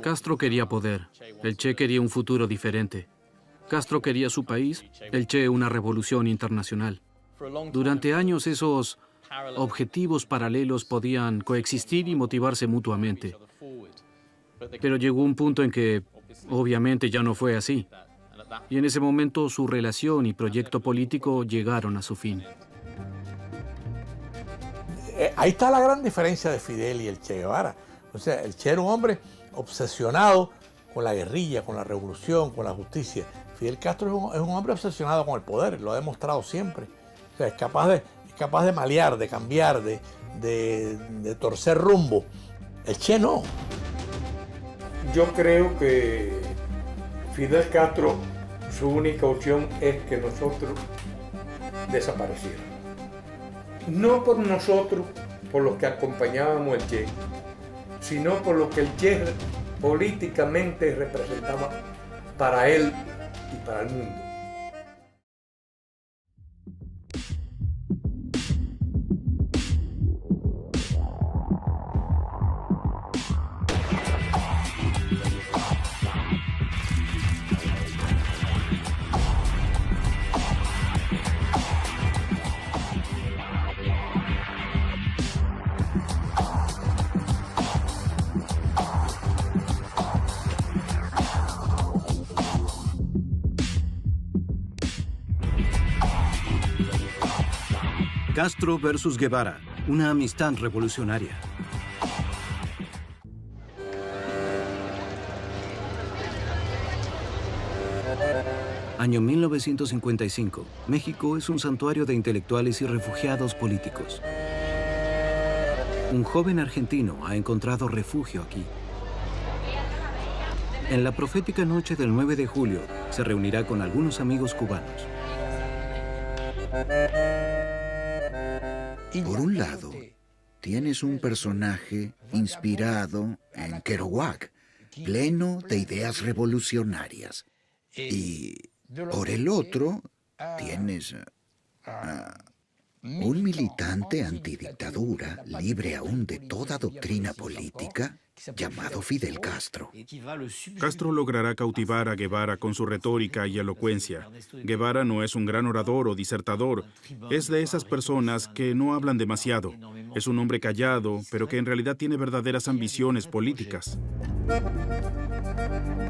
Castro quería poder, el Che quería un futuro diferente. Castro quería su país, el Che una revolución internacional. Durante años esos objetivos paralelos podían coexistir y motivarse mutuamente. Pero llegó un punto en que, obviamente, ya no fue así. Y en ese momento su relación y proyecto político llegaron a su fin. Ahí está la gran diferencia de Fidel y el Che Guevara. O sea, el Che era un hombre obsesionado con la guerrilla, con la revolución, con la justicia. Fidel Castro es un hombre obsesionado con el poder, lo ha demostrado siempre. O sea, es capaz de malear, de cambiar, de torcer rumbo. El Che no. Yo creo que Fidel Castro, su única opción es que nosotros desapareciéramos. No por nosotros, por los que acompañábamos al Che, sino por lo que el Che políticamente representaba para él y para el mundo. Castro versus Guevara, una amistad revolucionaria. Año 1955. México es un santuario de intelectuales y refugiados políticos. Un joven argentino ha encontrado refugio aquí. En la profética noche del 9 de julio se reunirá con algunos amigos cubanos. Por un lado, tienes un personaje inspirado en Kerouac, pleno de ideas revolucionarias. Y por el otro, tienes un militante antidictadura, libre aún de toda doctrina política, llamado Fidel Castro. Castro logrará cautivar a Guevara con su retórica y elocuencia. Guevara no es un gran orador o disertador. Es de esas personas que no hablan demasiado. Es un hombre callado, pero que en realidad tiene verdaderas ambiciones políticas.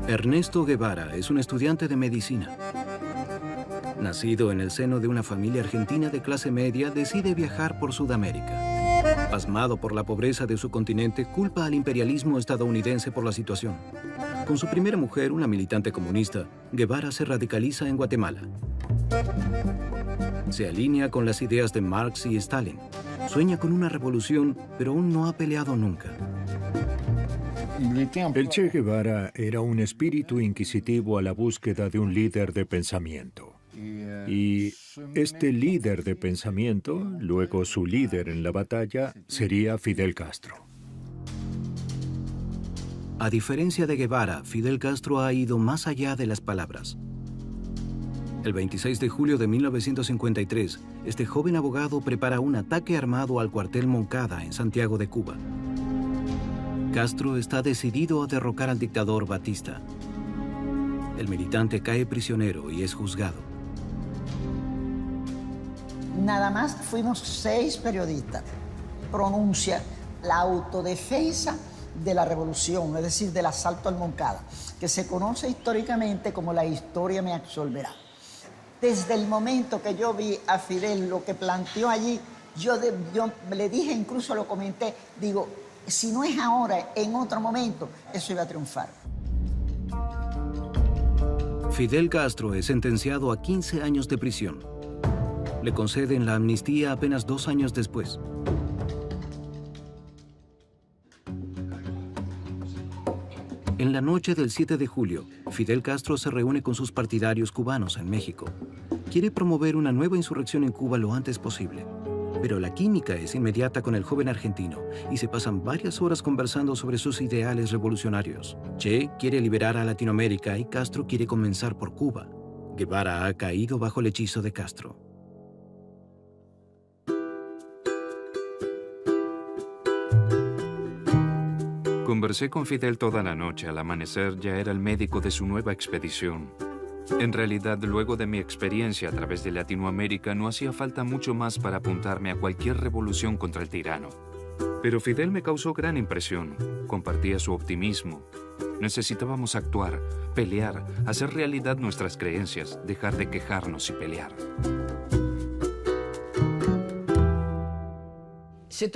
Ernesto Guevara es un estudiante de medicina. Nacido en el seno de una familia argentina de clase media, decide viajar por Sudamérica. Pasmado por la pobreza de su continente, culpa al imperialismo estadounidense por la situación. Con su primera mujer, una militante comunista, Guevara se radicaliza en Guatemala. Se alinea con las ideas de Marx y Stalin. Sueña con una revolución, pero aún no ha peleado nunca. El Che Guevara era un espíritu inquisitivo a la búsqueda de un líder de pensamiento. Y este líder de pensamiento, luego su líder en la batalla, sería Fidel Castro. A diferencia de Guevara, Fidel Castro ha ido más allá de las palabras. El 26 de julio de 1953, este joven abogado prepara un ataque armado al cuartel Moncada en Santiago de Cuba. Castro está decidido a derrocar al dictador Batista. El militante cae prisionero y es juzgado. Nada más fuimos 6 periodistas. Pronuncia la autodefensa de la revolución, es decir, del asalto al Moncada, que se conoce históricamente como la historia me absolverá. Desde el momento que yo vi a Fidel, lo que planteó allí, yo le dije, incluso lo comenté, digo, si no es ahora, en otro momento, eso iba a triunfar. Fidel Castro es sentenciado a 15 años de prisión. Le conceden la amnistía apenas 2 años después. En la noche del 7 de julio, Fidel Castro se reúne con sus partidarios cubanos en México. Quiere promover una nueva insurrección en Cuba lo antes posible. Pero la química es inmediata con el joven argentino y se pasan varias horas conversando sobre sus ideales revolucionarios. Che quiere liberar a Latinoamérica y Castro quiere comenzar por Cuba. Guevara ha caído bajo el hechizo de Castro. Conversé con Fidel toda la noche. Al amanecer ya era el médico de su nueva expedición. En realidad, luego de mi experiencia a través de Latinoamérica, no hacía falta mucho más para apuntarme a cualquier revolución contra el tirano. Pero Fidel me causó gran impresión. Compartía su optimismo. Necesitábamos actuar, pelear, hacer realidad nuestras creencias, dejar de quejarnos y pelear.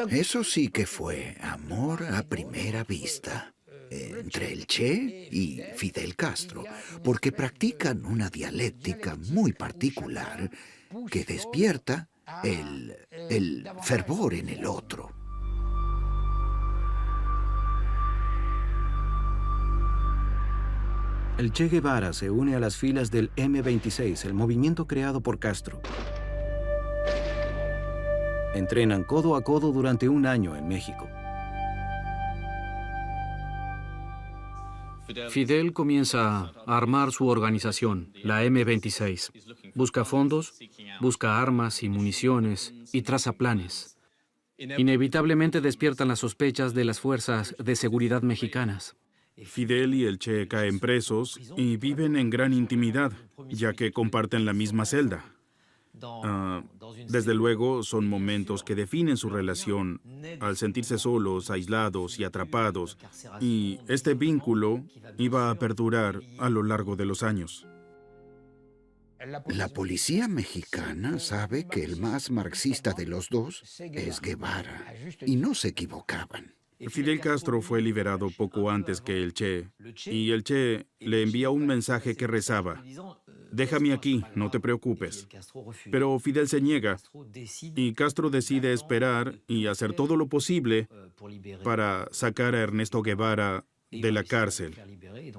Eso sí que fue amor a primera vista entre el Che y Fidel Castro, porque practican una dialéctica muy particular que despierta el fervor en el otro. El Che Guevara se une a las filas del M-26, el movimiento creado por Castro. Entrenan codo a codo durante un año en México. Fidel comienza a armar su organización, la M-26. Busca fondos, busca armas y municiones y traza planes. Inevitablemente despiertan las sospechas de las fuerzas de seguridad mexicanas. Fidel y el Che caen presos y viven en gran intimidad, ya que comparten la misma celda. Desde luego, son momentos que definen su relación al sentirse solos, aislados y atrapados, y este vínculo iba a perdurar a lo largo de los años. La policía mexicana sabe que el más marxista de los dos es Guevara, y no se equivocaban. Fidel Castro fue liberado poco antes que el Che, y el Che le envía un mensaje que rezaba: déjame aquí, no te preocupes. Pero Fidel se niega, y Castro decide esperar y hacer todo lo posible para sacar a Ernesto Guevara de la cárcel.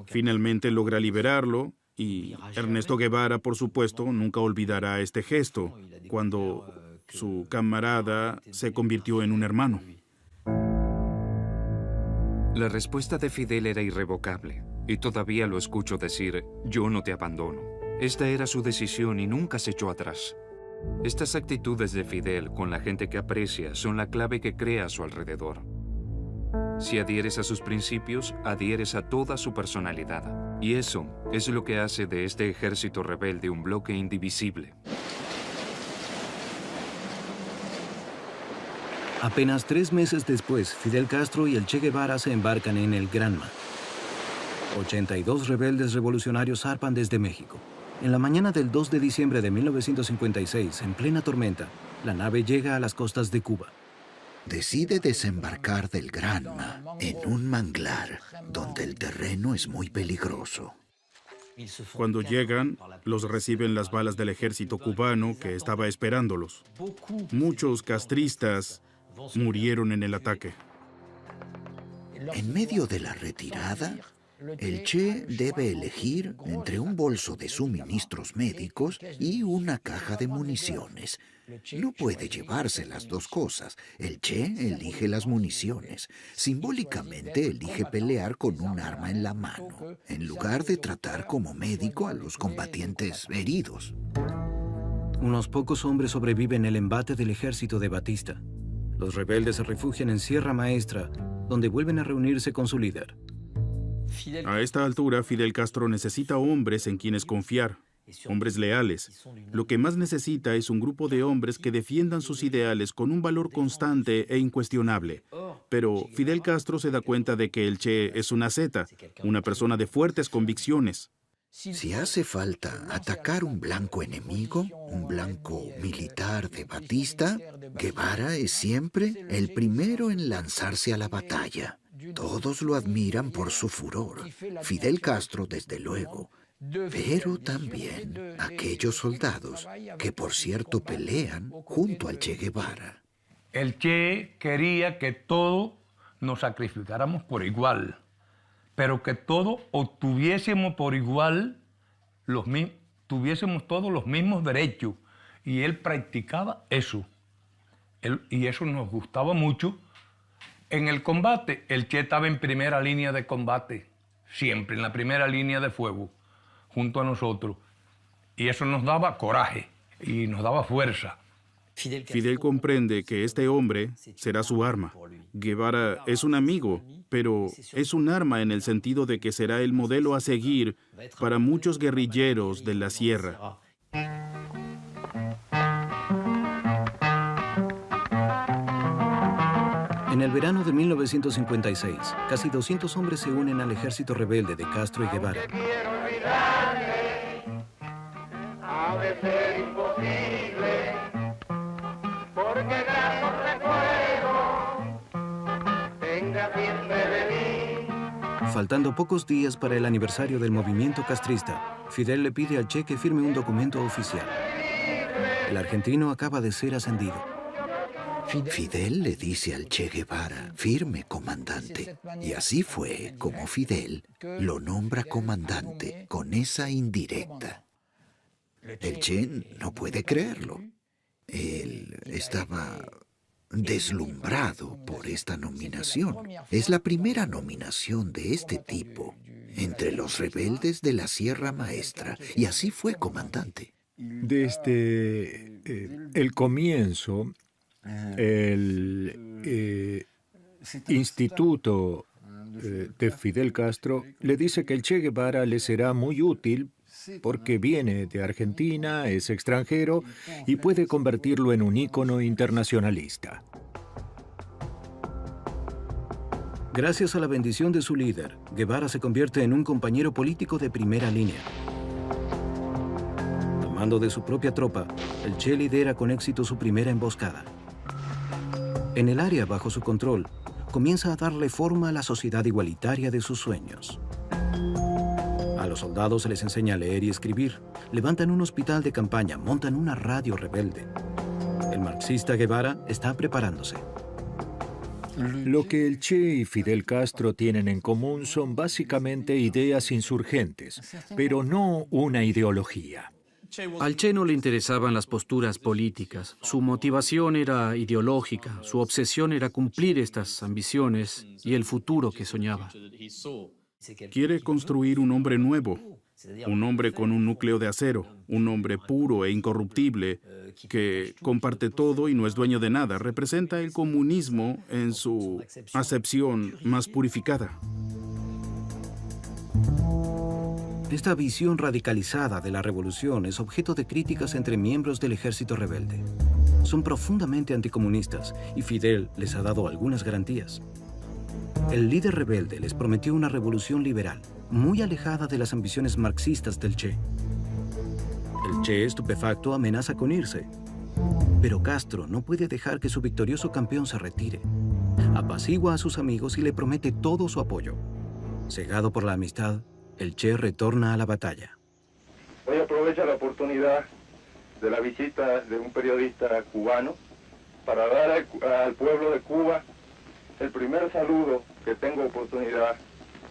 Finalmente logra liberarlo, y Ernesto Guevara, por supuesto, nunca olvidará este gesto, cuando su camarada se convirtió en un hermano. La respuesta de Fidel era irrevocable, y todavía lo escucho decir: yo no te abandono. Esta era su decisión y nunca se echó atrás. Estas actitudes de Fidel con la gente que aprecia son la clave que crea a su alrededor. Si adhieres a sus principios, adhieres a toda su personalidad. Y eso es lo que hace de este ejército rebelde un bloque indivisible. Apenas 3 meses después, Fidel Castro y el Che Guevara se embarcan en el Granma. 82 rebeldes revolucionarios zarpan desde México. En la mañana del 2 de diciembre de 1956, en plena tormenta, la nave llega a las costas de Cuba. Decide desembarcar del Granma en un manglar donde el terreno es muy peligroso. Cuando llegan, los reciben las balas del ejército cubano que estaba esperándolos. Muchos castristas murieron en el ataque. En medio de la retirada, el Che debe elegir entre un bolso de suministros médicos y una caja de municiones. No puede llevarse las dos cosas. El Che elige las municiones. Simbólicamente elige pelear con un arma en la mano, en lugar de tratar como médico a los combatientes heridos. Unos pocos hombres sobreviven el embate del ejército de Batista. Los rebeldes se refugian en Sierra Maestra, donde vuelven a reunirse con su líder. A esta altura, Fidel Castro necesita hombres en quienes confiar, hombres leales. Lo que más necesita es un grupo de hombres que defiendan sus ideales con un valor constante e incuestionable. Pero Fidel Castro se da cuenta de que el Che es una zeta, una persona de fuertes convicciones. Si hace falta atacar un blanco enemigo, un blanco militar de Batista, Guevara es siempre el primero en lanzarse a la batalla. Todos lo admiran por su furor. Fidel Castro, desde luego, pero también aquellos soldados que, por cierto, pelean junto al Che Guevara. El Che quería que todos nos sacrificáramos por igual, pero que todos obtuviésemos por igual, tuviésemos todos los mismos derechos. Y él practicaba eso. Y eso nos gustaba mucho. En el combate, el Che estaba en primera línea de combate, siempre en la primera línea de fuego, junto a nosotros. Y eso nos daba coraje y nos daba fuerza. Fidel comprende que este hombre será su arma. Guevara es un amigo pero es un arma en el sentido de que será el modelo a seguir para muchos guerrilleros de la sierra. En el verano de 1956, casi 200 hombres se unen al ejército rebelde de Castro y Guevara. Faltando pocos días para el aniversario del movimiento castrista, Fidel le pide al Che que firme un documento oficial. El argentino acaba de ser ascendido. Fidel le dice al Che Guevara, firme comandante. Y así fue como Fidel lo nombra comandante con esa indirecta. El Che no puede creerlo. Él estaba deslumbrado por esta nominación. Es la primera nominación de este tipo entre los rebeldes de la Sierra Maestra, y así fue comandante. Desde el comienzo, el instituto de Fidel Castro le dice que el Che Guevara le será muy útil porque viene de Argentina, es extranjero y puede convertirlo en un ícono internacionalista. Gracias a la bendición de su líder, Guevara se convierte en un compañero político de primera línea. Al mando de su propia tropa, el Che lidera con éxito su primera emboscada. En el área bajo su control, comienza a darle forma a la sociedad igualitaria de sus sueños. A los soldados se les enseña a leer y escribir, levantan un hospital de campaña, montan una radio rebelde. El marxista Guevara está preparándose. Lo que el Che y Fidel Castro tienen en común son básicamente ideas insurgentes, pero no una ideología. Al Che no le interesaban las posturas políticas. Su motivación era ideológica. Su obsesión era cumplir estas ambiciones y el futuro que soñaba. Quiere construir un hombre nuevo, un hombre con un núcleo de acero, un hombre puro e incorruptible que comparte todo y no es dueño de nada. Representa el comunismo en su acepción más purificada. Esta visión radicalizada de la revolución es objeto de críticas entre miembros del ejército rebelde. Son profundamente anticomunistas y Fidel les ha dado algunas garantías. El líder rebelde les prometió una revolución liberal, muy alejada de las ambiciones marxistas del Che. El Che, estupefacto, amenaza con irse. Pero Castro no puede dejar que su victorioso campeón se retire. Apacigua a sus amigos y le promete todo su apoyo. Cegado por la amistad, el Che retorna a la batalla. Hoy aprovecho la oportunidad de la visita de un periodista cubano para dar al pueblo de Cuba el primer saludo que tengo oportunidad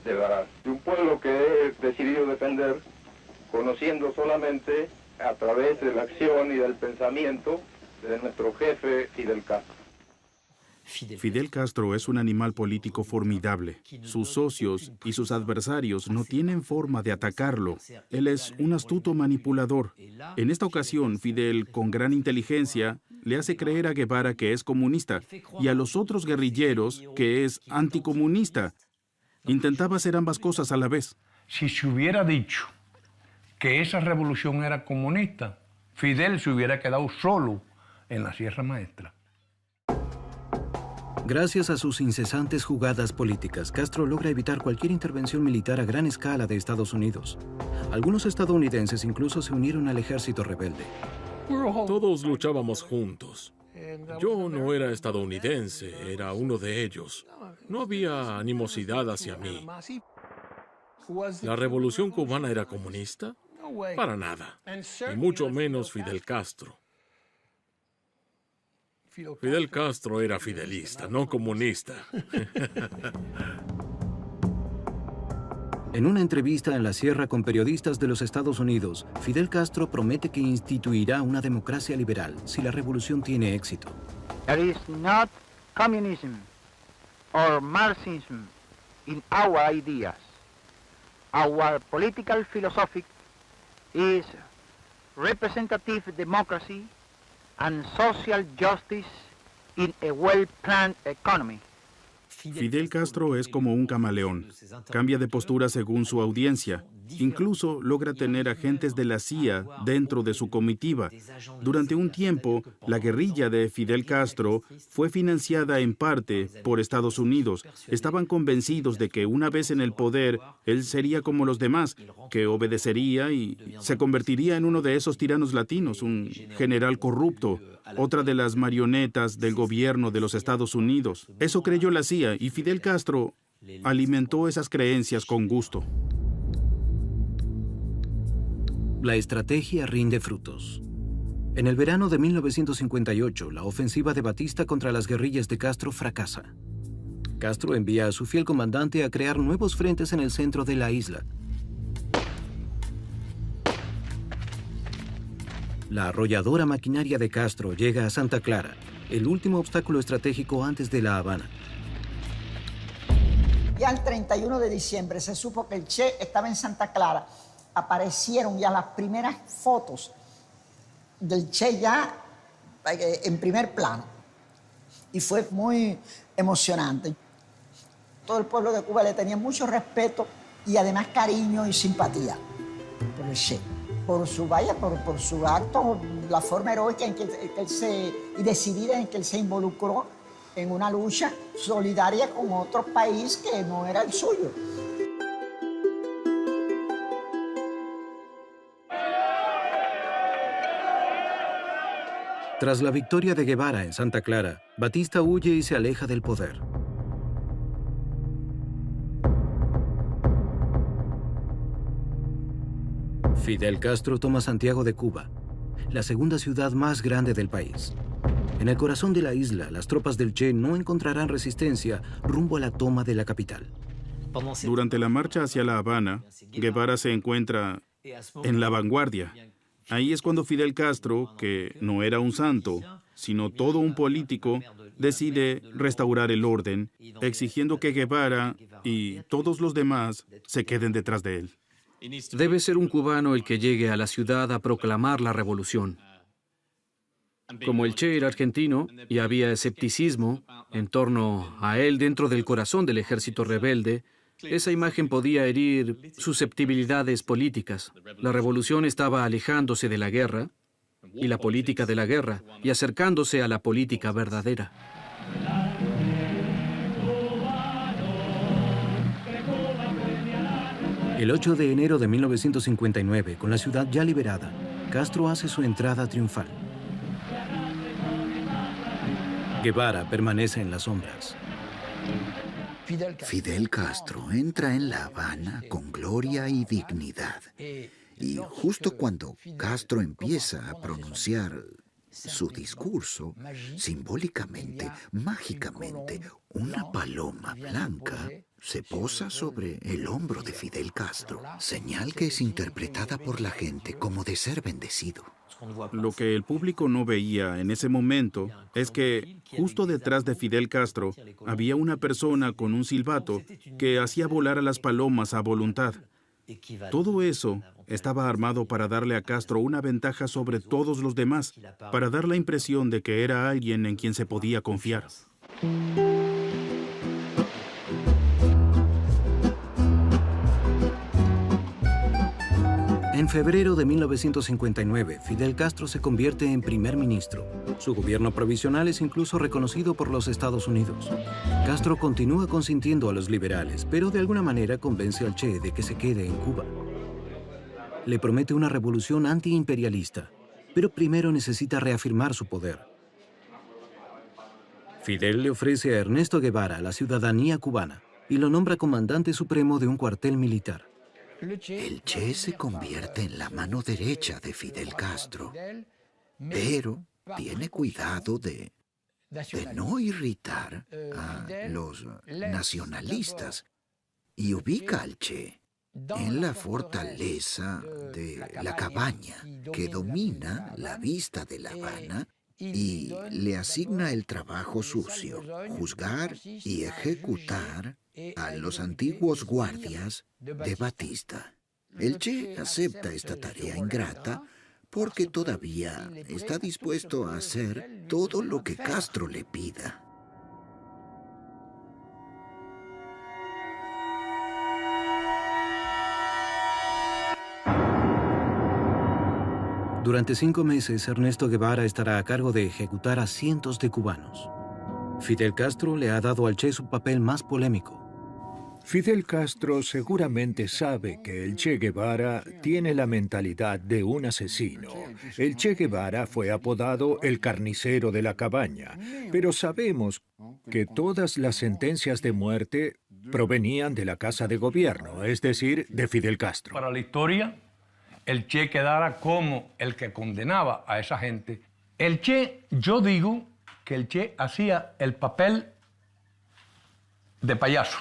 de dar. De un pueblo que he decidido defender, conociendo solamente a través de la acción y del pensamiento de nuestro jefe Fidel Castro. Fidel Castro es un animal político formidable. Sus socios y sus adversarios no tienen forma de atacarlo. Él es un astuto manipulador. En esta ocasión, Fidel, con gran inteligencia, le hace creer a Guevara que es comunista y a los otros guerrilleros que es anticomunista. Intentaba hacer ambas cosas a la vez. Si se hubiera dicho que esa revolución era comunista, Fidel se hubiera quedado solo en la Sierra Maestra. Gracias a sus incesantes jugadas políticas, Castro logra evitar cualquier intervención militar a gran escala de Estados Unidos. Algunos estadounidenses incluso se unieron al ejército rebelde. Todos luchábamos juntos. Yo no era estadounidense, era uno de ellos. No había animosidad hacia mí. ¿La revolución cubana era comunista? Para nada. Y mucho menos Fidel Castro. Fidel Castro era fidelista, no comunista. En una entrevista en la Sierra con periodistas de los Estados Unidos, Fidel Castro promete que instituirá una democracia liberal si la revolución tiene éxito. There is not communism or Marxism in our ideas. Our political philosophy is representative democracy and social justice in a well-planned economy. Fidel Castro es como un camaleón. Cambia de postura según su audiencia. Incluso logra tener agentes de la CIA dentro de su comitiva. Durante un tiempo, la guerrilla de Fidel Castro fue financiada en parte por Estados Unidos. Estaban convencidos de que una vez en el poder, él sería como los demás, que obedecería y se convertiría en uno de esos tiranos latinos, un general corrupto, otra de las marionetas del gobierno de los Estados Unidos. Eso creyó la CIA y Fidel Castro alimentó esas creencias con gusto. La estrategia rinde frutos. En el verano de 1958, la ofensiva de Batista contra las guerrillas de Castro fracasa. Castro envía a su fiel comandante a crear nuevos frentes en el centro de la isla. La arrolladora maquinaria de Castro llega a Santa Clara, el último obstáculo estratégico antes de La Habana. Ya el 31 de diciembre se supo que el Che estaba en Santa Clara. Aparecieron ya las primeras fotos del Che ya en primer plano. Y fue muy emocionante. Todo el pueblo de Cuba le tenía mucho respeto y además cariño y simpatía por el Che. Por su acto, la forma heroica en que él y decidida en que él se involucró en una lucha solidaria con otro país que no era el suyo. Tras la victoria de Guevara en Santa Clara, Batista huye y se aleja del poder. Fidel Castro toma Santiago de Cuba, la segunda ciudad más grande del país. En el corazón de la isla, las tropas del Che no encontrarán resistencia rumbo a la toma de la capital. Durante la marcha hacia La Habana, Guevara se encuentra en la vanguardia. Ahí es cuando Fidel Castro, que no era un santo, sino todo un político, decide restaurar el orden, exigiendo que Guevara y todos los demás se queden detrás de él. Debe ser un cubano el que llegue a la ciudad a proclamar la revolución. Como el Che era argentino y había escepticismo en torno a él dentro del corazón del ejército rebelde, esa imagen podía herir susceptibilidades políticas. La revolución estaba alejándose de la guerra y la política de la guerra y acercándose a la política verdadera. El 8 de enero de 1959, con la ciudad ya liberada, Castro hace su entrada triunfal. Guevara permanece en las sombras. Fidel Castro entra en La Habana con gloria y dignidad. Y justo cuando Castro empieza a pronunciar su discurso, simbólicamente, mágicamente, una paloma blanca se posa sobre el hombro de Fidel Castro, señal que es interpretada por la gente como de ser bendecido. Lo que el público no veía en ese momento es que justo detrás de Fidel Castro había una persona con un silbato que hacía volar a las palomas a voluntad. Todo eso estaba armado para darle a Castro una ventaja sobre todos los demás, para dar la impresión de que era alguien en quien se podía confiar. En febrero de 1959, Fidel Castro se convierte en primer ministro. Su gobierno provisional es incluso reconocido por los Estados Unidos. Castro continúa consintiendo a los liberales, pero de alguna manera convence al Che de que se quede en Cuba. Le promete una revolución antiimperialista, pero primero necesita reafirmar su poder. Fidel le ofrece a Ernesto Guevara la ciudadanía cubana y lo nombra comandante supremo de un cuartel militar. El Che se convierte en la mano derecha de Fidel Castro, pero tiene cuidado de no irritar a los nacionalistas y ubica al Che en la fortaleza de La Cabaña, que domina la vista de La Habana, y le asigna el trabajo sucio, juzgar y ejecutar a los antiguos guardias de Batista. El Che acepta esta tarea ingrata porque todavía está dispuesto a hacer todo lo que Castro le pida. Durante 5 meses, Ernesto Guevara estará a cargo de ejecutar a cientos de cubanos. Fidel Castro le ha dado al Che su papel más polémico. Fidel Castro seguramente sabe que el Che Guevara tiene la mentalidad de un asesino. El Che Guevara fue apodado el carnicero de la cabaña, pero sabemos que todas las sentencias de muerte provenían de la Casa de Gobierno, es decir, de Fidel Castro. Para la historia, el Che quedara como el que condenaba a esa gente. El Che, yo digo que el Che hacía el papel de payaso.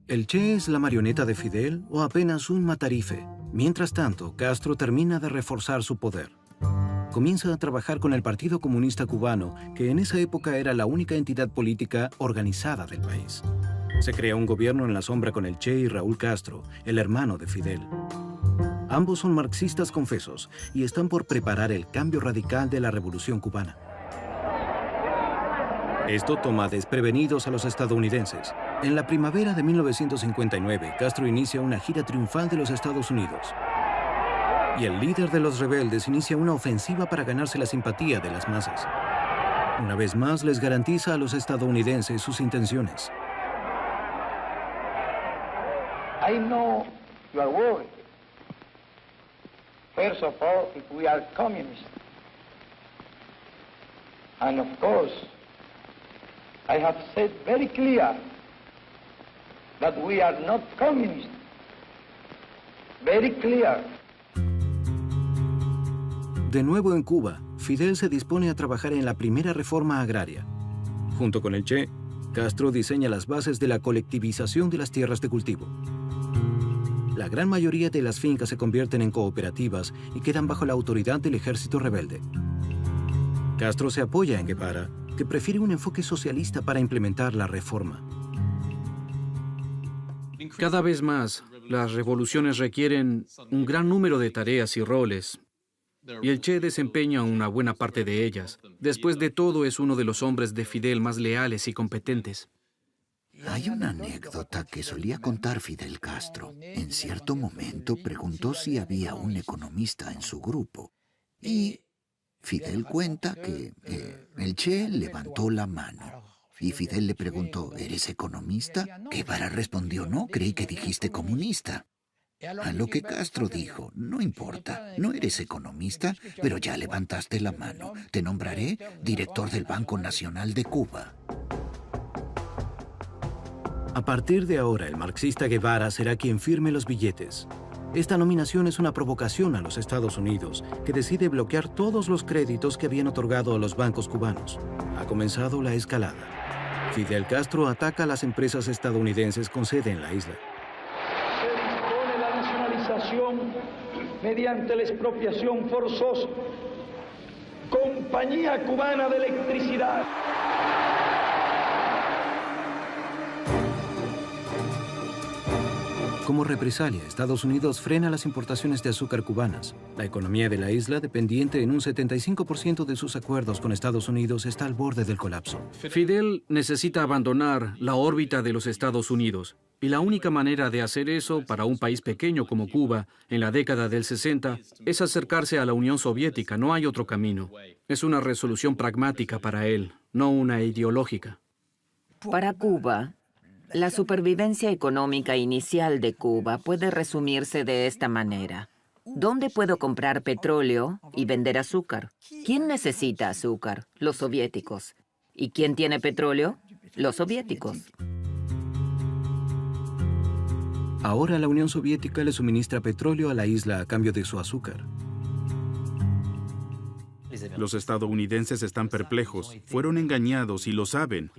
¿El Che es la marioneta de Fidel o apenas un matarife? Mientras tanto, Castro termina de reforzar su poder. Comienza a trabajar con el Partido Comunista Cubano, que en esa época era la única entidad política organizada del país. Se crea un gobierno en la sombra con el Che y Raúl Castro, el hermano de Fidel. Ambos son marxistas confesos y están por preparar el cambio radical de la Revolución Cubana. Esto toma desprevenidos a los estadounidenses. En la primavera de 1959, Castro inicia una gira triunfal de los Estados Unidos. Y el líder de los rebeldes inicia una ofensiva para ganarse la simpatía de las masas. Una vez más, les garantiza a los estadounidenses sus intenciones. I know you are worried. First of all, if we are communists. And of course, I have said very clear that we are not communists. Very clear. De nuevo en Cuba, Fidel se dispone a trabajar en la primera reforma agraria. Junto con el Che, Castro diseña las bases de la colectivización de las tierras de cultivo. La gran mayoría de las fincas se convierten en cooperativas y quedan bajo la autoridad del ejército rebelde. Castro se apoya en Guevara, que prefiere un enfoque socialista para implementar la reforma. Cada vez más, las revoluciones requieren un gran número de tareas y roles, y el Che desempeña una buena parte de ellas. Después de todo, es uno de los hombres de Fidel más leales y competentes. Hay una anécdota que solía contar Fidel Castro. En cierto momento preguntó si había un economista en su grupo. Y Fidel cuenta que el Che levantó la mano. Y Fidel le preguntó, ¿eres economista? Guevara respondió, no, creí que dijiste comunista. A lo que Castro dijo, no importa, no eres economista, pero ya levantaste la mano. Te nombraré director del Banco Nacional de Cuba. A partir de ahora, el marxista Guevara será quien firme los billetes. Esta nominación es una provocación a los Estados Unidos, que decide bloquear todos los créditos que habían otorgado a los bancos cubanos. Ha comenzado la escalada. Fidel Castro ataca a las empresas estadounidenses con sede en la isla. Se dispone la nacionalización mediante la expropiación forzosa. Compañía Cubana de Electricidad. Como represalia, Estados Unidos frena las importaciones de azúcar cubanas. La economía de la isla, dependiente en un 75% de sus acuerdos con Estados Unidos, está al borde del colapso. Fidel necesita abandonar la órbita de los Estados Unidos. Y la única manera de hacer eso para un país pequeño como Cuba, en la década del 60, es acercarse a la Unión Soviética. No hay otro camino. Es una resolución pragmática para él, no una ideológica. Para Cuba, la supervivencia económica inicial de Cuba puede resumirse de esta manera. ¿Dónde puedo comprar petróleo y vender azúcar? ¿Quién necesita azúcar? Los soviéticos. ¿Y quién tiene petróleo? Los soviéticos. Ahora la Unión Soviética le suministra petróleo a la isla a cambio de su azúcar. Los estadounidenses están perplejos, fueron engañados y lo saben.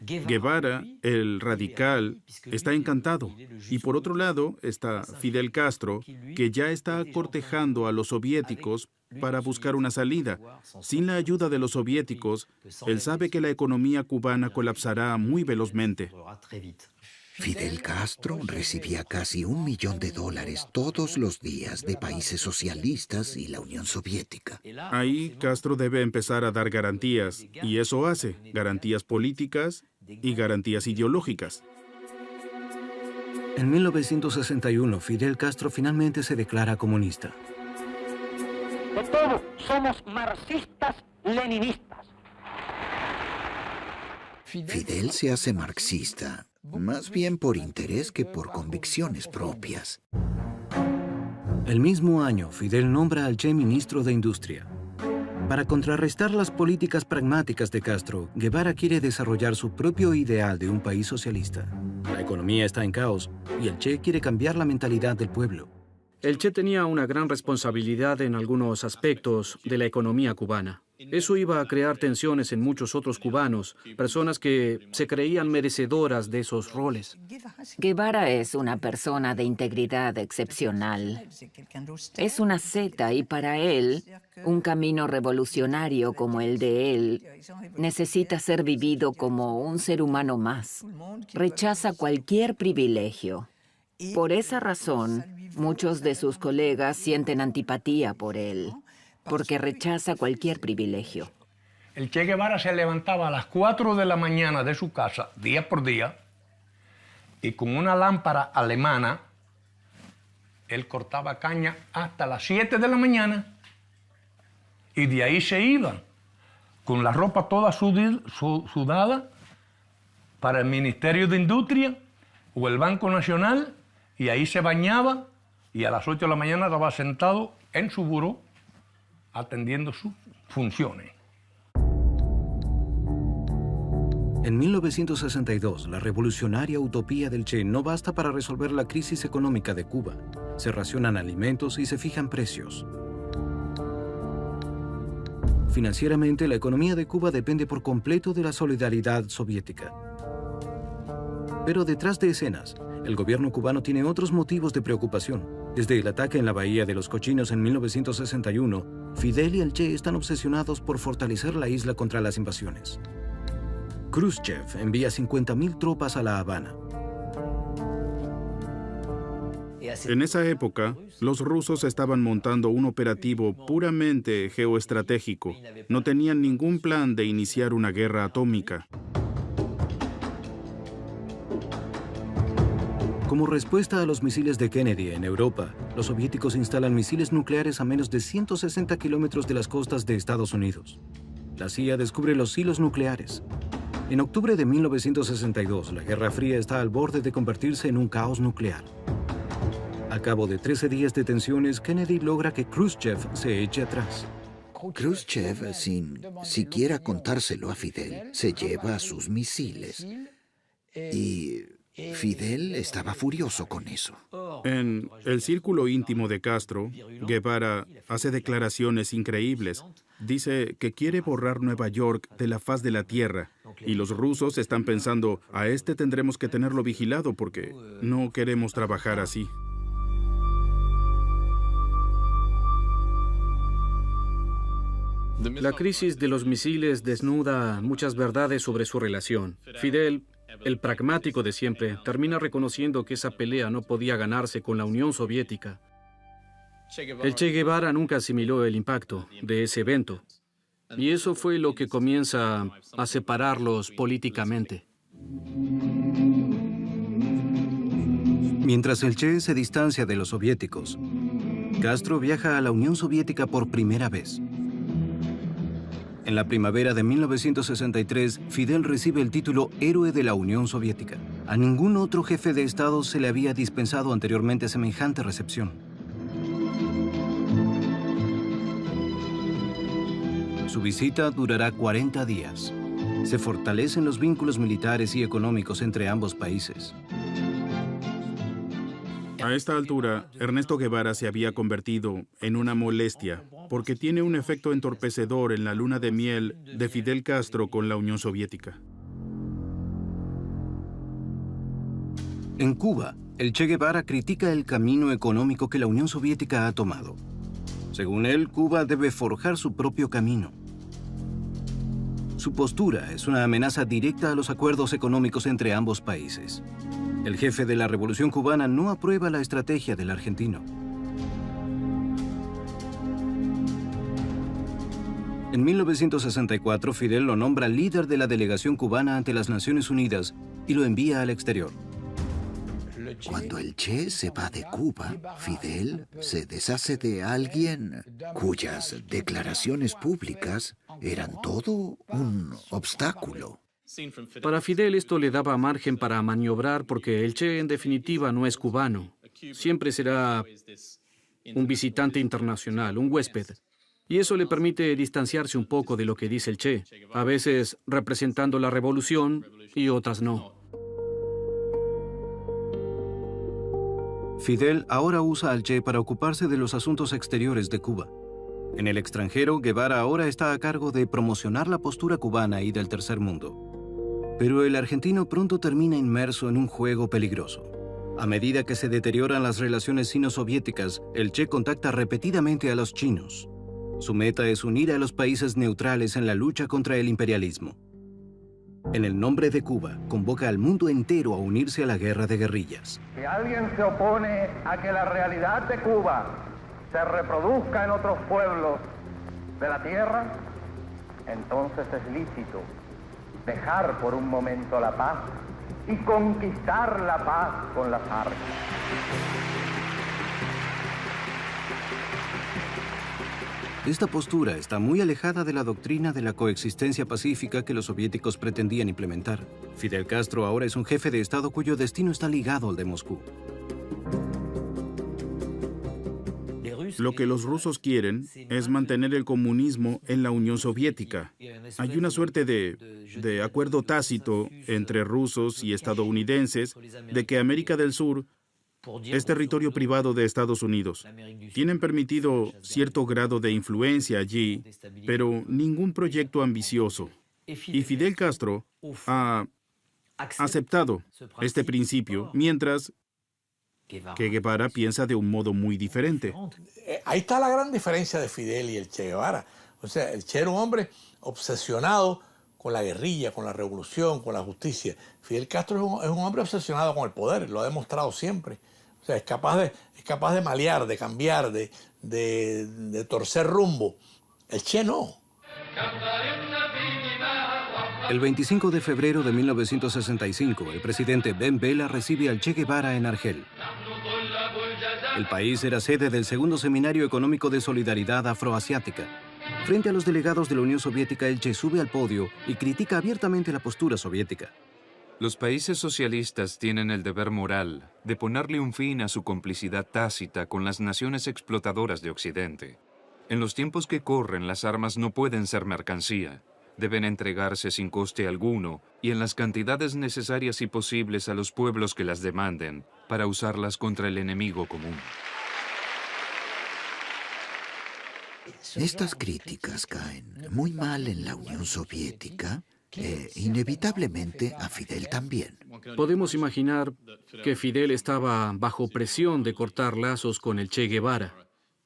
Guevara, el radical, está encantado. Y por otro lado está Fidel Castro, que ya está cortejando a los soviéticos para buscar una salida. Sin la ayuda de los soviéticos, él sabe que la economía cubana colapsará muy velozmente. Fidel Castro recibía casi $1 millón todos los días de países socialistas y la Unión Soviética. Ahí Castro debe empezar a dar garantías, y eso hace, garantías políticas y garantías ideológicas. En 1961, Fidel Castro finalmente se declara comunista. De todo, somos marxistas-leninistas. Fidel se hace marxista, más bien por interés que por convicciones propias. El mismo año, Fidel nombra al Che ministro de Industria. Para contrarrestar las políticas pragmáticas de Castro, Guevara quiere desarrollar su propio ideal de un país socialista. La economía está en caos y el Che quiere cambiar la mentalidad del pueblo. El Che tenía una gran responsabilidad en algunos aspectos de la economía cubana. Eso iba a crear tensiones en muchos otros cubanos, personas que se creían merecedoras de esos roles. Guevara es una persona de integridad excepcional. Es una zeta y para él, un camino revolucionario como el de él necesita ser vivido como un ser humano más. Rechaza cualquier privilegio. Por esa razón, muchos de sus colegas sienten antipatía por él, porque rechaza cualquier privilegio. El Che Guevara se levantaba a las 4 de la mañana de su casa, día por día, y con una lámpara alemana, él cortaba caña hasta las 7 de la mañana, y de ahí se iba, con la ropa toda sudada, para el Ministerio de Industria o el Banco Nacional, y ahí se bañaba, y a las 8 de la mañana estaba sentado en su buró, atendiendo sus funciones. En 1962, la revolucionaria utopía del Che no basta para resolver la crisis económica de Cuba. Se racionan alimentos y se fijan precios. Financieramente, la economía de Cuba depende por completo de la solidaridad soviética. Pero detrás de escenas, el gobierno cubano tiene otros motivos de preocupación. Desde el ataque en la Bahía de los Cochinos en 1961, Fidel y el Che están obsesionados por fortalecer la isla contra las invasiones. Khrushchev envía 50.000 tropas a La Habana. En esa época, los rusos estaban montando un operativo puramente geoestratégico. No tenían ningún plan de iniciar una guerra atómica. Como respuesta a los misiles de Kennedy en Europa, los soviéticos instalan misiles nucleares a menos de 160 kilómetros de las costas de Estados Unidos. La CIA descubre los silos nucleares. En octubre de 1962, la Guerra Fría está al borde de convertirse en un caos nuclear. Al cabo de 13 días de tensiones, Kennedy logra que Khrushchev se eche atrás. Khrushchev, sin siquiera contárselo a Fidel, se lleva sus misiles. Y Fidel estaba furioso con eso. En el círculo íntimo de Castro, Guevara hace declaraciones increíbles. Dice que quiere borrar Nueva York de la faz de la tierra. Y los rusos están pensando, a este tendremos que tenerlo vigilado porque no queremos trabajar así. La crisis de los misiles desnuda muchas verdades sobre su relación. Fidel, el pragmático de siempre, termina reconociendo que esa pelea no podía ganarse con la Unión Soviética. El Che Guevara nunca asimiló el impacto de ese evento, y eso fue lo que comienza a separarlos políticamente. Mientras el Che se distancia de los soviéticos, Castro viaja a la Unión Soviética por primera vez. En la primavera de 1963, Fidel recibe el título Héroe de la Unión Soviética. A ningún otro jefe de Estado se le había dispensado anteriormente semejante recepción. Su visita durará 40 días. Se fortalecen los vínculos militares y económicos entre ambos países. A esta altura, Ernesto Guevara se había convertido en una molestia, porque tiene un efecto entorpecedor en la luna de miel de Fidel Castro con la Unión Soviética. En Cuba, el Che Guevara critica el camino económico que la Unión Soviética ha tomado. Según él, Cuba debe forjar su propio camino. Su postura es una amenaza directa a los acuerdos económicos entre ambos países. El jefe de la Revolución Cubana no aprueba la estrategia del argentino. En 1964, Fidel lo nombra líder de la delegación cubana ante las Naciones Unidas y lo envía al exterior. Cuando el Che se va de Cuba, Fidel se deshace de alguien cuyas declaraciones públicas eran todo un obstáculo. Para Fidel esto le daba margen para maniobrar porque el Che en definitiva no es cubano. Siempre será un visitante internacional, un huésped. Y eso le permite distanciarse un poco de lo que dice el Che, a veces representando la revolución y otras no. Fidel ahora usa al Che para ocuparse de los asuntos exteriores de Cuba. En el extranjero, Guevara ahora está a cargo de promocionar la postura cubana y del tercer mundo. Pero el argentino pronto termina inmerso en un juego peligroso. A medida que se deterioran las relaciones sino-soviéticas, el Che contacta repetidamente a los chinos. Su meta es unir a los países neutrales en la lucha contra el imperialismo. En el nombre de Cuba, convoca al mundo entero a unirse a la guerra de guerrillas. Si alguien se opone a que la realidad de Cuba se reproduzca en otros pueblos de la tierra, entonces es lícito dejar por un momento la paz y conquistar la paz con las armas. Esta postura está muy alejada de la doctrina de la coexistencia pacífica que los soviéticos pretendían implementar. Fidel Castro ahora es un jefe de Estado cuyo destino está ligado al de Moscú. Lo que los rusos quieren es mantener el comunismo en la Unión Soviética. Hay una suerte de acuerdo tácito entre rusos y estadounidenses de que América del Sur es territorio privado de Estados Unidos. Tienen permitido cierto grado de influencia allí, pero ningún proyecto ambicioso. Y Fidel Castro ha aceptado este principio, mientras que Guevara piensa de un modo muy diferente. Ahí está la gran diferencia de Fidel y el Che Guevara. O sea, el Che era un hombre obsesionado con la guerrilla, con la revolución, con la justicia. Fidel Castro es un hombre obsesionado con el poder, lo ha demostrado siempre. O sea, es capaz de malear, de cambiar, de torcer rumbo. El Che no. El 25 de febrero de 1965, el presidente Ben Bella recibe al Che Guevara en Argel. El país era sede del segundo Seminario Económico de Solidaridad Afroasiática. Frente a los delegados de la Unión Soviética, el Che sube al podio y critica abiertamente la postura soviética. Los países socialistas tienen el deber moral de ponerle un fin a su complicidad tácita con las naciones explotadoras de Occidente. En los tiempos que corren, las armas no pueden ser mercancía. Deben entregarse sin coste alguno y en las cantidades necesarias y posibles a los pueblos que las demanden para usarlas contra el enemigo común. Estas críticas caen muy mal en la Unión Soviética e inevitablemente a Fidel también. Podemos imaginar que Fidel estaba bajo presión de cortar lazos con el Che Guevara.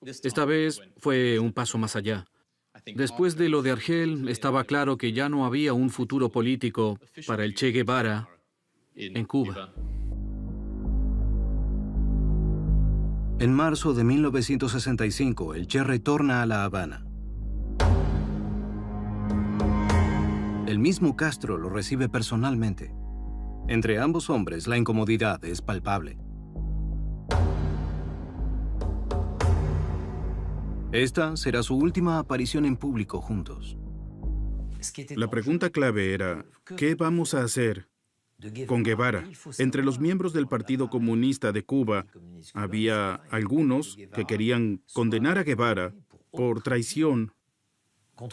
Esta vez fue un paso más allá. Después de lo de Argel, estaba claro que ya no había un futuro político para el Che Guevara en Cuba. En marzo de 1965, el Che retorna a La Habana. El mismo Castro lo recibe personalmente. Entre ambos hombres, la incomodidad es palpable. Esta será su última aparición en público juntos. La pregunta clave era, ¿qué vamos a hacer con Guevara? Entre los miembros del Partido Comunista de Cuba había algunos que querían condenar a Guevara por traición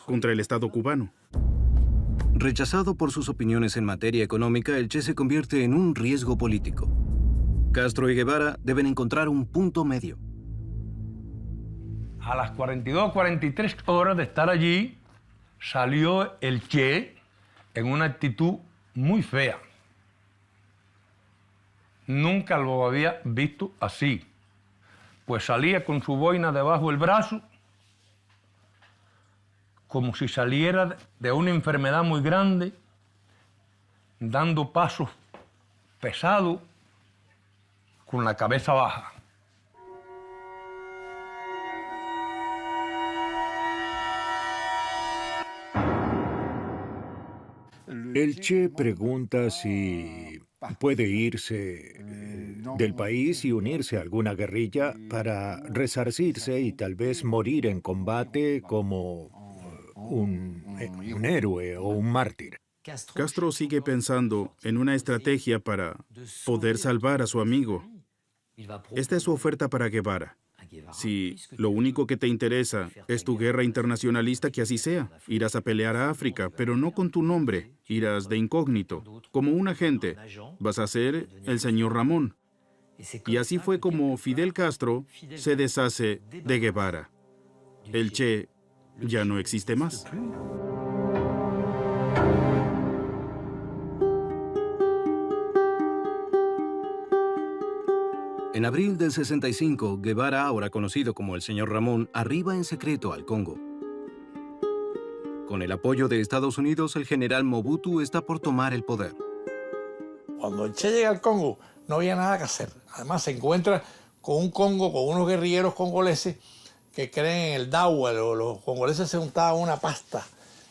contra el Estado cubano. Rechazado por sus opiniones en materia económica, el Che se convierte en un riesgo político. Castro y Guevara deben encontrar un punto medio. A las 42, 43 horas de estar allí, salió el Che en una actitud muy fea. Nunca lo había visto así. Pues salía con su boina debajo del brazo, como si saliera de una enfermedad muy grande, dando pasos pesados, con la cabeza baja. El Che pregunta si puede irse del país y unirse a alguna guerrilla para resarcirse y tal vez morir en combate como un héroe o un mártir. Castro sigue pensando en una estrategia para poder salvar a su amigo. Esta es su oferta para Guevara. Si lo único que te interesa es tu guerra internacionalista, que así sea. Irás a pelear a África, pero no con tu nombre. Irás de incógnito, como un agente. Vas a ser el señor Ramón. Y así fue como Fidel Castro se deshace de Guevara. El Che ya no existe más. En abril del 65, Guevara, ahora conocido como el señor Ramón, arriba en secreto al Congo. Con el apoyo de Estados Unidos, el general Mobutu está por tomar el poder. Cuando el Che llega al Congo, no había nada que hacer. Además, se encuentra con un Congo, con unos guerrilleros congoleses que creen en el Dawa. Los congoleses se untaban una pasta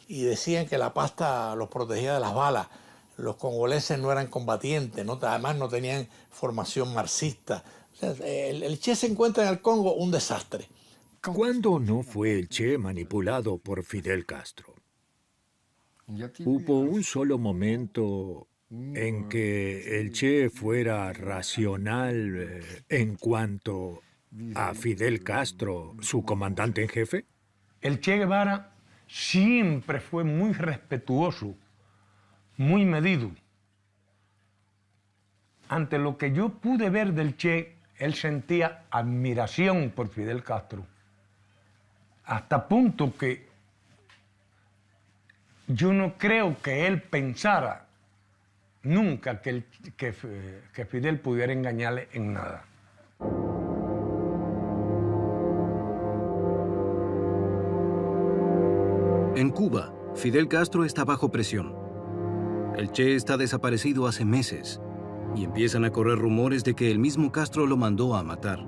y decían que la pasta los protegía de las balas. Los congoleses no eran combatientes, ¿no? Además no tenían formación marxista. O sea, el Che se encuentra en el Congo un desastre. ¿Cuándo no fue el Che manipulado por Fidel Castro? ¿Hubo un solo momento en que el Che fuera racional en cuanto a Fidel Castro, su comandante en jefe? El Che Guevara siempre fue muy respetuoso, muy medido. Ante lo que yo pude ver del Che, él sentía admiración por Fidel Castro, hasta punto que yo no creo que él pensara nunca que Fidel pudiera engañarle en nada. En Cuba, Fidel Castro está bajo presión. El Che está desaparecido hace meses y empiezan a correr rumores de que el mismo Castro lo mandó a matar.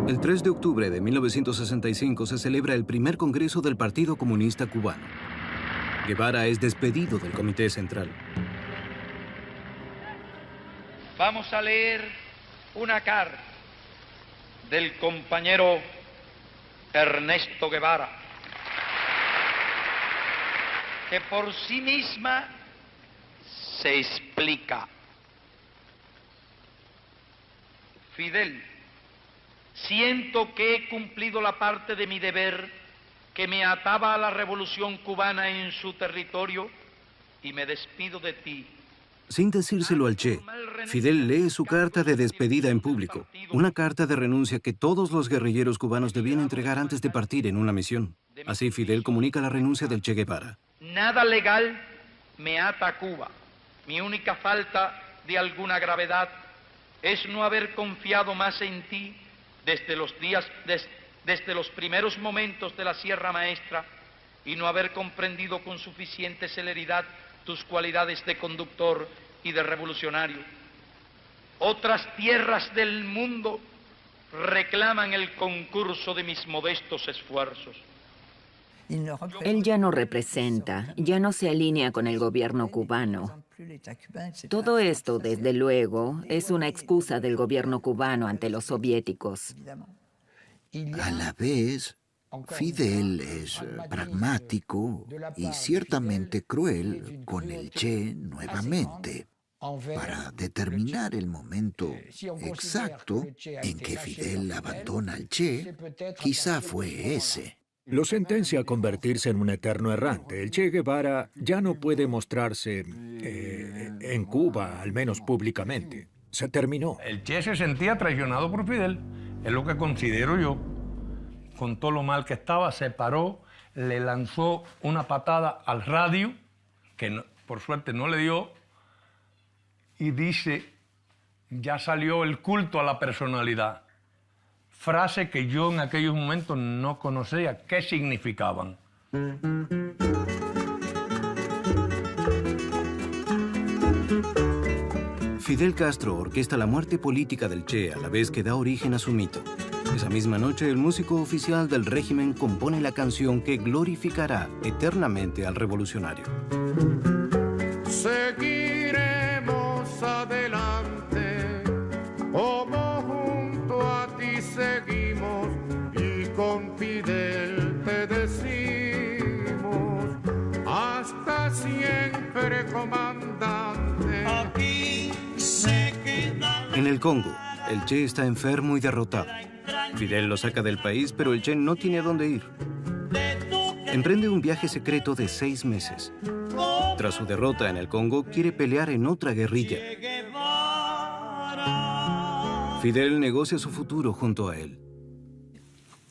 El 3 de octubre de 1965 se celebra el primer Congreso del Partido Comunista Cubano. Guevara es despedido del Comité Central. Vamos a leer una carta del compañero Ernesto Guevara, que por sí misma se explica. Fidel, siento que he cumplido la parte de mi deber que me ataba a la revolución cubana en su territorio y me despido de ti. Sin decírselo al Che, Fidel lee su carta de despedida en público, una carta de renuncia que todos los guerrilleros cubanos debían entregar antes de partir en una misión. Así Fidel comunica la renuncia del Che Guevara. Nada legal me ata a Cuba. Mi única falta de alguna gravedad es no haber confiado más en ti desde los primeros momentos de la Sierra Maestra y no haber comprendido con suficiente celeridad tus cualidades de conductor y de revolucionario. Otras tierras del mundo reclaman el concurso de mis modestos esfuerzos. Él ya no representa, ya no se alinea con el gobierno cubano. Todo esto, desde luego, es una excusa del gobierno cubano ante los soviéticos. A la vez, Fidel es pragmático y ciertamente cruel con el Che nuevamente, para determinar el momento exacto en que Fidel abandona al Che. Quizá fue ese. Lo sentencia a convertirse en un eterno errante. El Che Guevara ya no puede mostrarse en Cuba, al menos públicamente. Se terminó. El Che se sentía traicionado por Fidel, es lo que considero yo. Con todo lo mal que estaba, se paró, le lanzó una patada al radio, que no, por suerte no le dio, y dice, ya salió el culto a la personalidad. Frase que yo en aquellos momentos no conocía qué significaban. Fidel Castro orquesta la muerte política del Che a la vez que da origen a su mito. Esa misma noche, el músico oficial del régimen compone la canción que glorificará eternamente al revolucionario. Seguiremos para siempre, comandante. Aquí se queda. En el Congo, el Che está enfermo y derrotado. Fidel lo saca del país, pero el Che no tiene a dónde ir. Emprende un viaje secreto de 6 meses. Tras su derrota en el Congo, quiere pelear en otra guerrilla. Fidel negocia su futuro junto a él.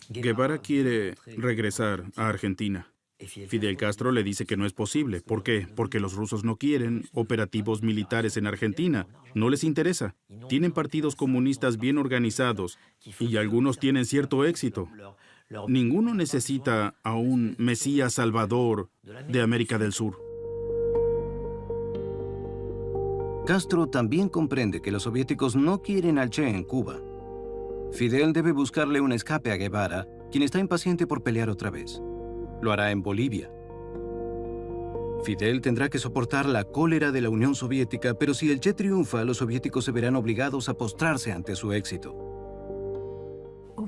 Guevara quiere regresar a Argentina. Fidel Castro le dice que no es posible. ¿Por qué? Porque los rusos no quieren operativos militares en Argentina. No les interesa. Tienen partidos comunistas bien organizados y algunos tienen cierto éxito. Ninguno necesita a un Mesías Salvador de América del Sur. Castro también comprende que los soviéticos no quieren al Che en Cuba. Fidel debe buscarle un escape a Guevara, quien está impaciente por pelear otra vez. Lo hará en Bolivia. Fidel tendrá que soportar la cólera de la Unión Soviética, pero si el Che triunfa, los soviéticos se verán obligados a postrarse ante su éxito.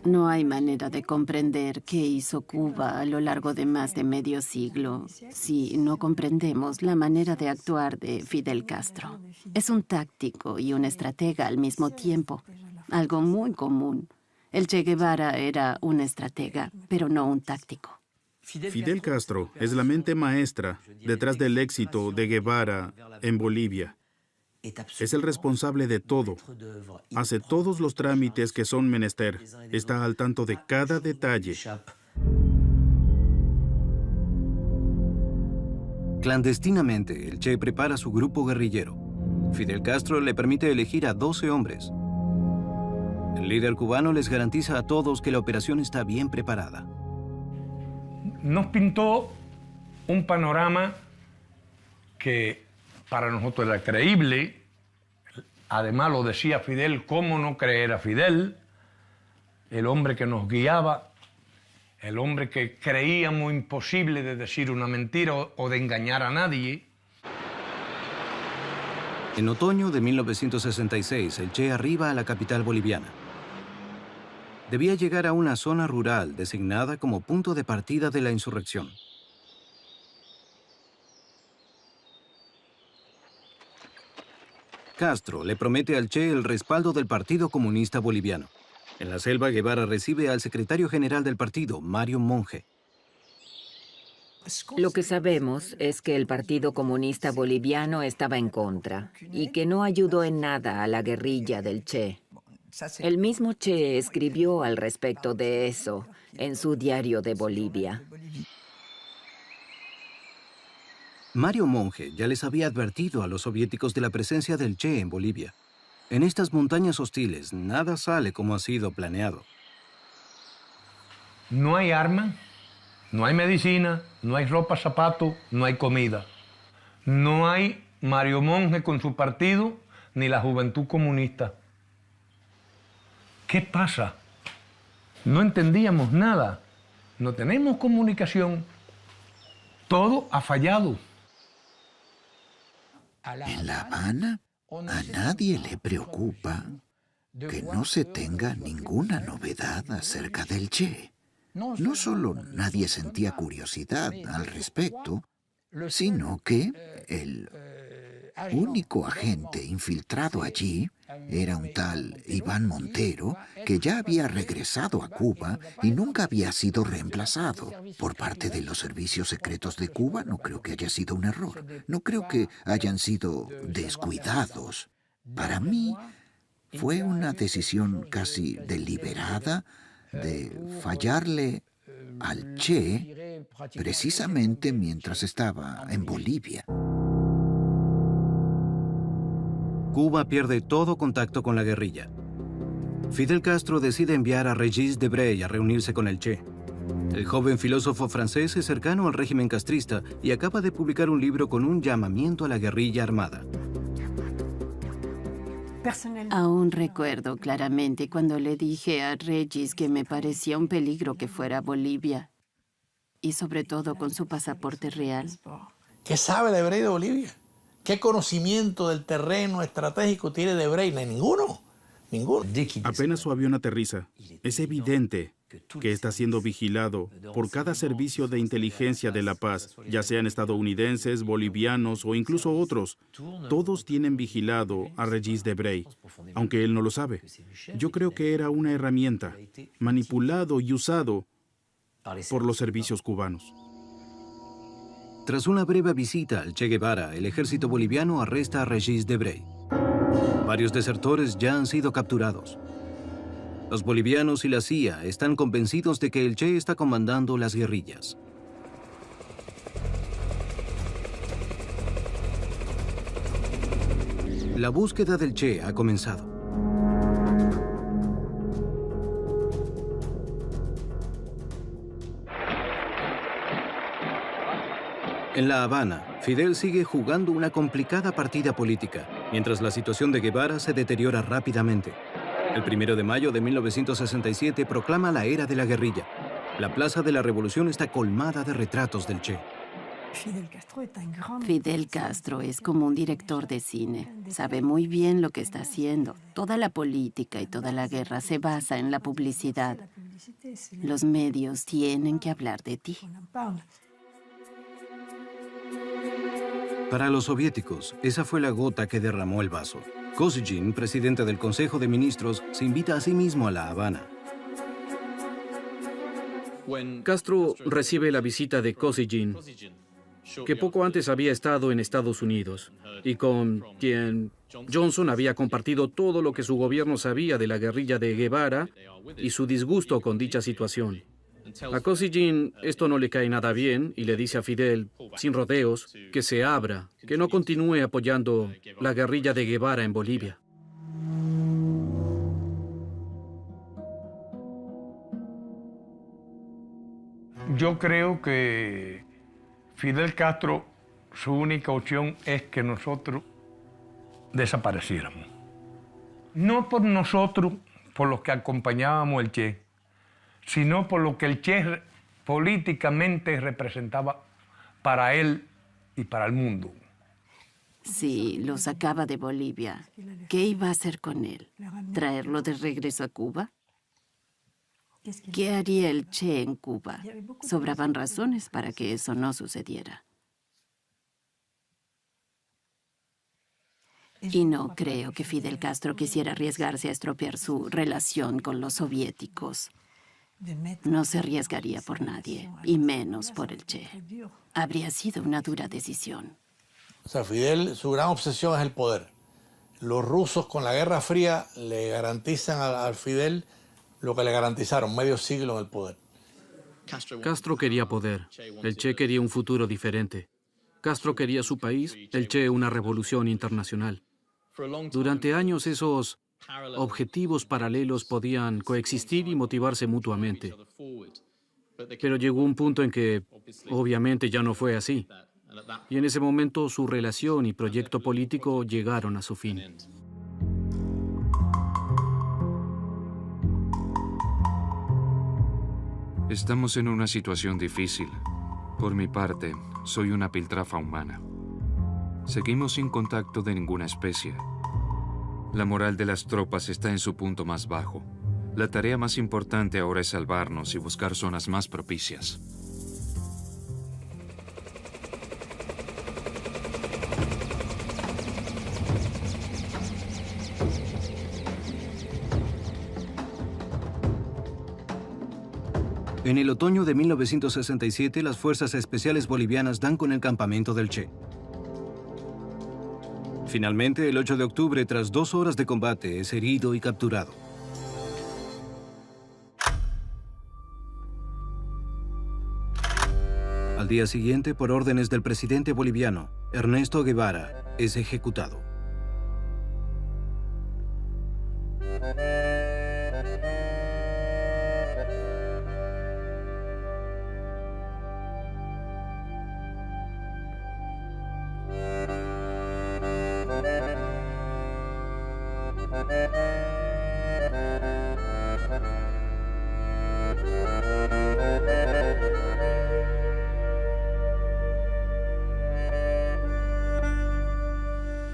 No hay manera de comprender qué hizo Cuba a lo largo de más de medio siglo si no comprendemos la manera de actuar de Fidel Castro. Es un táctico y un estratega al mismo tiempo, algo muy común. El Che Guevara era un estratega, pero no un táctico. Fidel Castro es la mente maestra detrás del éxito de Guevara en Bolivia. Es el responsable de todo. Hace todos los trámites que son menester. Está al tanto de cada detalle. Clandestinamente, el Che prepara su grupo guerrillero. Fidel Castro le permite elegir a 12 hombres. El líder cubano les garantiza a todos que la operación está bien preparada. Nos pintó un panorama que para nosotros era creíble. Además lo decía Fidel, ¿cómo no creer a Fidel? El hombre que nos guiaba, el hombre que creíamos imposible de decir una mentira o de engañar a nadie. En otoño de 1966, el Che arriba a la capital boliviana. Debía llegar a una zona rural designada como punto de partida de la insurrección. Castro le promete al Che el respaldo del Partido Comunista Boliviano. En la selva, Guevara recibe al secretario general del partido, Mario Monge. Lo que sabemos es que el Partido Comunista Boliviano estaba en contra y que no ayudó en nada a la guerrilla del Che. El mismo Che escribió al respecto de eso en su diario de Bolivia. Mario Monge ya les había advertido a los soviéticos de la presencia del Che en Bolivia. En estas montañas hostiles, nada sale como ha sido planeado. No hay armas, no hay medicina, no hay ropa, zapatos, no hay comida. No hay Mario Monge con su partido, ni la Juventud Comunista. ¿Qué pasa? No entendíamos nada. No tenemos comunicación. Todo ha fallado. En La Habana, a nadie le preocupa que no se tenga ninguna novedad acerca del Che. No solo nadie sentía curiosidad al respecto, sino que el único agente infiltrado allí era un tal Iván Montero, que ya había regresado a Cuba y nunca había sido reemplazado. Por parte de los servicios secretos de Cuba, no creo que haya sido un error. No creo que hayan sido descuidados. Para mí, fue una decisión casi deliberada de fallarle al Che precisamente mientras estaba en Bolivia. Cuba pierde todo contacto con la guerrilla. Fidel Castro decide enviar a Régis Debray a reunirse con el Che. El joven filósofo francés es cercano al régimen castrista y acaba de publicar un libro con un llamamiento a la guerrilla armada. Aún recuerdo claramente cuando le dije a Régis que me parecía un peligro que fuera a Bolivia. Y sobre todo con su pasaporte real. ¿Qué sabe Debray de Bolivia? ¿Qué conocimiento del terreno estratégico tiene Debray? Ninguno. Ninguno. Apenas su avión aterriza, es evidente que está siendo vigilado por cada servicio de inteligencia de la paz, ya sean estadounidenses, bolivianos o incluso otros. Todos tienen vigilado a Regis Debray, aunque él no lo sabe. Yo creo que era una herramienta, manipulado y usado por los servicios cubanos. Tras una breve visita al Che Guevara, el ejército boliviano arresta a Regis Debray. Varios desertores ya han sido capturados. Los bolivianos y la CIA están convencidos de que el Che está comandando las guerrillas. La búsqueda del Che ha comenzado. En La Habana, Fidel sigue jugando una complicada partida política, mientras la situación de Guevara se deteriora rápidamente. El 1 de mayo de 1967 proclama la era de la guerrilla. La Plaza de la Revolución está colmada de retratos del Che. Fidel Castro es como un director de cine. Sabe muy bien lo que está haciendo. Toda la política y toda la guerra se basa en la publicidad. Los medios tienen que hablar de ti. Para los soviéticos, esa fue la gota que derramó el vaso. Kosygin, presidente del Consejo de Ministros, se invita a sí mismo a La Habana. Castro recibe la visita de Kosygin, que poco antes había estado en Estados Unidos y con quien Johnson había compartido todo lo que su gobierno sabía de la guerrilla de Guevara y su disgusto con dicha situación. A Kosygin esto no le cae nada bien y le dice a Fidel, sin rodeos, que se abra, que no continúe apoyando la guerrilla de Guevara en Bolivia. Yo creo que Fidel Castro, su única opción es que nosotros desapareciéramos. No por nosotros, por los que acompañábamos al Che, sino por lo que el Che políticamente representaba para él y para el mundo. Sí, lo sacaba de Bolivia. ¿Qué iba a hacer con él? ¿Traerlo de regreso a Cuba? ¿Qué haría el Che en Cuba? Sobraban razones para que eso no sucediera. Y no creo que Fidel Castro quisiera arriesgarse a estropear su relación con los soviéticos. No se arriesgaría por nadie, y menos por el Che. Habría sido una dura decisión. O sea, Fidel, su gran obsesión es el poder. Los rusos con la Guerra Fría le garantizan al Fidel lo que le garantizaron, medio siglo en el poder. Castro quería poder, el Che quería un futuro diferente. Castro quería su país, el Che una revolución internacional. Durante años esos objetivos paralelos podían coexistir y motivarse mutuamente. Pero llegó un punto en que, obviamente, ya no fue así. Y en ese momento su relación y proyecto político llegaron a su fin. Estamos en una situación difícil. Por mi parte, soy una piltrafa humana. Seguimos sin contacto de ninguna especie. La moral de las tropas está en su punto más bajo. La tarea más importante ahora es salvarnos y buscar zonas más propicias. En el otoño de 1967, las fuerzas especiales bolivianas dan con el campamento del Che. Finalmente, el 8 de octubre, tras 2 horas de combate, es herido y capturado. Al día siguiente, por órdenes del presidente boliviano, Ernesto Guevara, es ejecutado.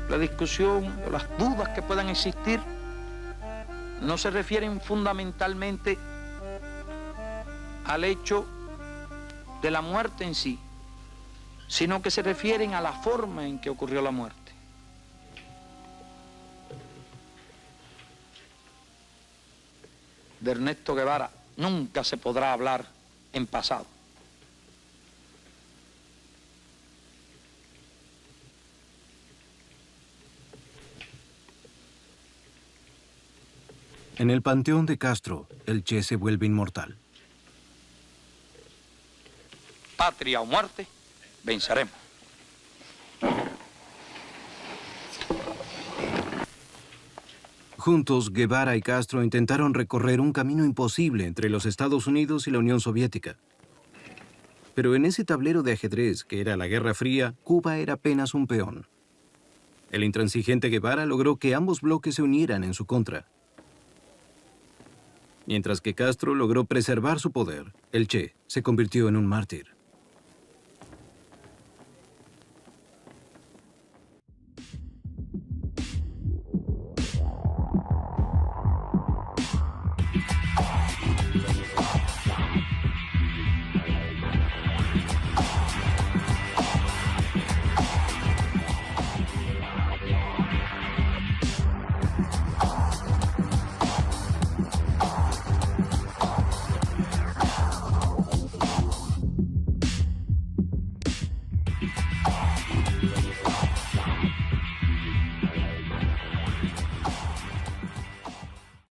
La discusión, las dudas que puedan existir, no se refieren fundamentalmente al hecho de la muerte en sí, sino que se refieren a la forma en que ocurrió la muerte. De Ernesto Guevara nunca se podrá hablar en pasado. En el panteón de Castro, el Che se vuelve inmortal. Patria o muerte, venceremos. Juntos, Guevara y Castro intentaron recorrer un camino imposible entre los Estados Unidos y la Unión Soviética. Pero en ese tablero de ajedrez que era la Guerra Fría, Cuba era apenas un peón. El intransigente Guevara logró que ambos bloques se unieran en su contra. Mientras que Castro logró preservar su poder, el Che se convirtió en un mártir.